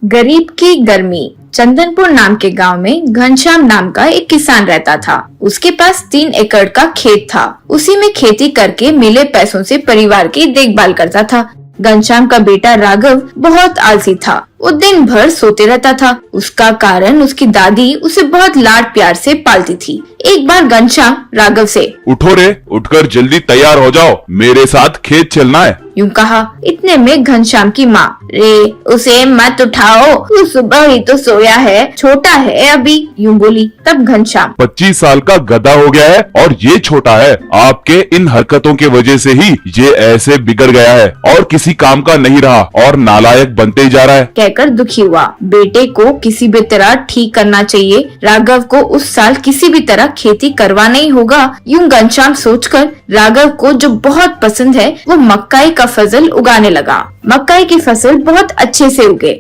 गरीब की गर्मी। चंदनपुर नाम के गांव में घनश्याम नाम का एक किसान रहता था। उसके पास 3 एकड़ का खेत था। उसी में खेती करके मिले पैसों से परिवार की देखभाल करता था। घनश्याम का बेटा राघव बहुत आलसी था। वो दिन भर सोते रहता था। उसका कारण उसकी दादी उसे बहुत लाड प्यार से पालती थी। एक बार घनश्याम राघव से, उठो रे, उठकर जल्दी तैयार हो जाओ, मेरे साथ खेत चलना है, यूं कहा। इतने में घनश्याम की माँ, रे उसे मत उठाओ, वो सुबह ही तो सोया है, छोटा है अभी, यूं बोली। तब घनश्याम, 25 साल का गधा हो गया है और ये छोटा है। आपके इन हरकतों के वजह से ही ये ऐसे बिगड़ गया है और किसी काम का नहीं रहा और नालायक बनते ही जा रहा है। कहकर दुखी हुआ। बेटे को किसी भी तरह ठीक करना चाहिए। राघव को उस साल किसी भी तरह खेती करवाना ही होगा। यूं घनश्याम सोचकर राघव को जो बहुत पसंद है वो मक्काई का फसल उगाने लगा। मक्काई की फसल बहुत अच्छे से उगे।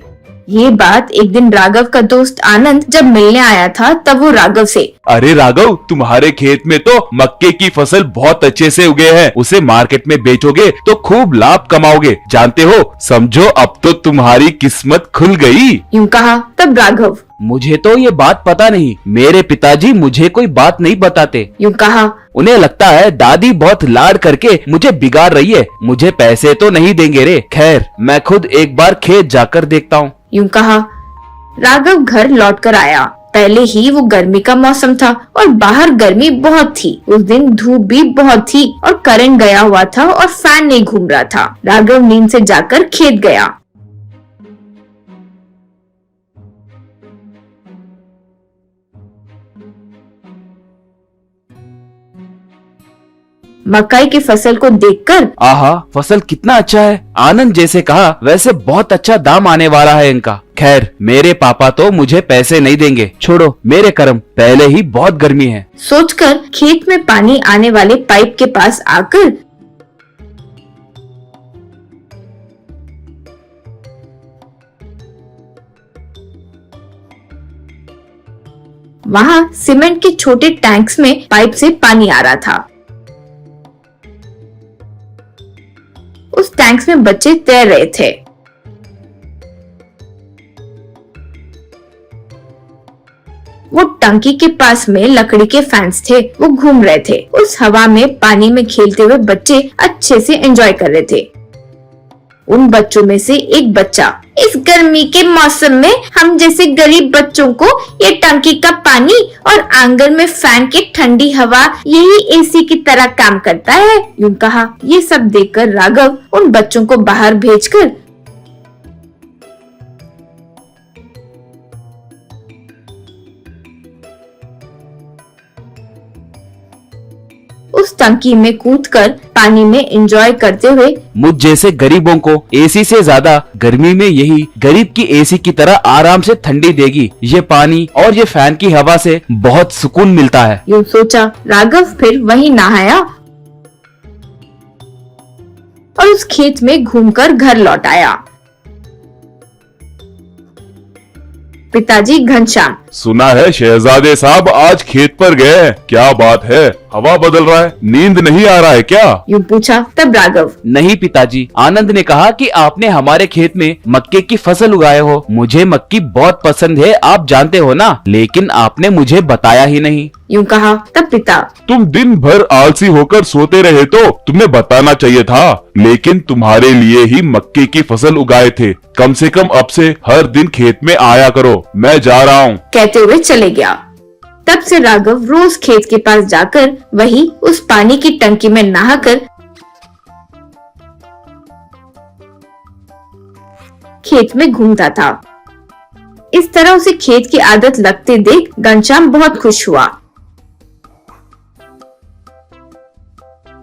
ये बात एक दिन राघव का दोस्त आनंद जब मिलने आया था तब वो राघव से, अरे राघव, तुम्हारे खेत में तो मक्के की फसल बहुत अच्छे से उगे हैं। उसे मार्केट में बेचोगे तो खूब लाभ कमाओगे। जानते हो, समझो अब तो तुम्हारी किस्मत खुल गई, यूं कहा। तब राघव, मुझे तो ये बात पता नहीं। मेरे पिताजी मुझे कोई बात नहीं बताते। यूं कहा। उन्हें लगता है दादी बहुत लाड करके मुझे बिगाड़ रही है। मुझे पैसे तो नहीं देंगे रे। खैर, मैं खुद एक बार खेत जाकर देखता हूँ, यूं कहा। राघव घर लौटकर आया। पहले ही वो गर्मी का मौसम था और बाहर गर्मी बहुत थी। उस दिन धूप भी बहुत थी और करंट गया हुआ था और फैन नहीं घूम रहा था। राघव नींद से जाकर खेत गया। मकई की फसल को देखकर, आहा, फसल कितना अच्छा है। आनंद जैसे कहा वैसे बहुत अच्छा दाम आने वाला है इनका। खैर, मेरे पापा तो मुझे पैसे नहीं देंगे। छोड़ो मेरे कर्म, पहले ही बहुत गर्मी है। सोचकर खेत में पानी आने वाले पाइप के पास आकर वहाँ सीमेंट के छोटे टैंक्स में पाइप से पानी आ रहा था। उस टैंक्स में बच्चे तैर रहे थे। वो टंकी के पास में लकड़ी के फैंस थे, वो घूम रहे थे। उस हवा में पानी में खेलते हुए बच्चे अच्छे से एंजॉय कर रहे थे। उन बच्चों में से एक बच्चा, इस गर्मी के मौसम में हम जैसे गरीब बच्चों को ये टंकी का पानी और आंगन में फैन की ठंडी हवा यही एसी की तरह काम करता है, यूं कहा। ये सब देखकर राघव उन बच्चों को बाहर भेजकर उस टंकी में कूदकर पानी में एंजॉय करते हुए, मुझ जैसे गरीबों को एसी से ज्यादा गर्मी में यही गरीब की एसी की तरह आराम से ठंडी देगी। ये पानी और ये फैन की हवा से बहुत सुकून मिलता है, यूं सोचा। राघव फिर वहीं नहाया और उस खेत में घूमकर घर लौट आया। पिताजी घनश्याम, सुना है शहजादे साहब आज खेत पर गए, क्या बात है? हवा बदल रहा है, नींद नहीं आ रहा है क्या? यूं पूछा। तब राघव, नहीं पिताजी, आनंद ने कहा कि आपने हमारे खेत में मक्के की फसल उगाए हो। मुझे मक्की बहुत पसंद है, आप जानते हो ना, लेकिन आपने मुझे बताया ही नहीं, यूं कहा। तब पिता, तुम दिन भर आलसी होकर सोते रहे तो तुम्हें बताना चाहिए था, लेकिन तुम्हारे लिए ही मक्के की फसल उगाए थे। कम से कम अब से हर दिन खेत में आया करो, मैं जा रहा हूँ, कहते हुए चले गया। तब से राघव रोज खेत के पास जाकर वही उस पानी की टंकी में नहाकर खेत में घूमता था। इस तरह उसे खेत की आदत लगते देख घनश्याम बहुत खुश हुआ।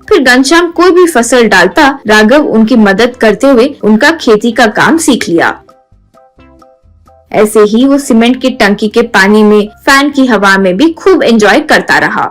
फिर घनश्याम कोई भी फसल डालता, राघव उनकी मदद करते हुए उनका खेती का काम सीख लिया। ऐसे ही वो सीमेंट की टंकी के पानी में, फैन की हवा में भी खूब एंजॉय करता रहा।